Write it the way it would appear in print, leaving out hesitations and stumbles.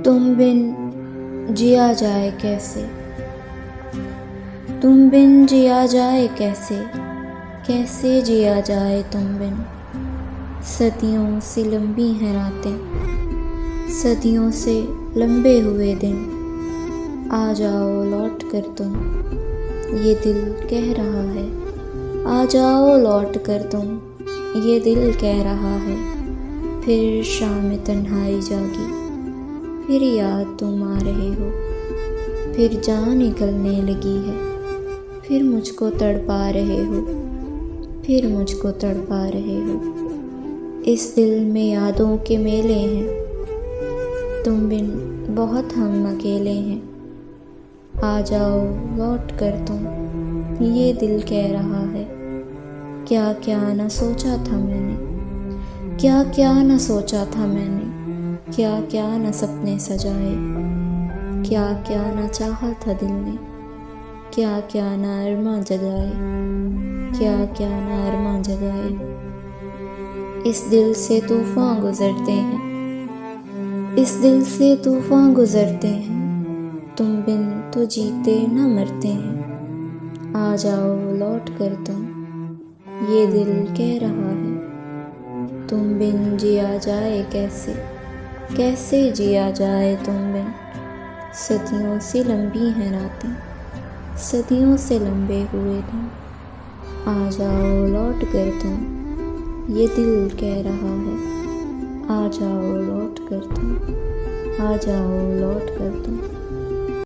तुम बिन जिया जाए कैसे, तुम बिन जिया जाए कैसे, कैसे जिया जाए तुम बिन। सदियों से लंबी हैं रातें, सदियों से लंबे हुए दिन। आ जाओ लौट कर तुम, ये दिल कह रहा है। आ जाओ लौट कर तुम, ये दिल कह रहा है। फिर शाम तन्हाई जागी, फिर याद तुम आ रहे हो। फिर जान निकलने लगी है, फिर मुझको तड़पा रहे हो, फिर मुझको तड़पा रहे हो। इस दिल में यादों के मेले हैं, तुम बिन बहुत हम अकेले हैं। आ जाओ लौट कर तुम, ये दिल कह रहा है। क्या क्या न सोचा था मैंने, क्या क्या न सोचा था मैंने, क्या क्या न सपने सजाए, क्या क्या न चाहा था दिल ने, क्या क्या न अरमा जगाए, क्या क्या न अरमा जगाए। इस दिल से तूफान गुजरते हैं, इस दिल से तूफान गुजरते हैं। तुम बिन तो जीते न मरते हैं। आ जाओ लौट कर तुम, ये दिल कह रहा है। तुम बिन जिया जाए कैसे, कैसे जिया जाए तुम बिन। सदियों से लंबी हैं रातें, सदियों से लंबे हुए दिन। आ जाओ लौट कर तुम, ये दिल कह रहा है। आ जाओ लौट कर तुम, आ जाओ लौट कर तुम।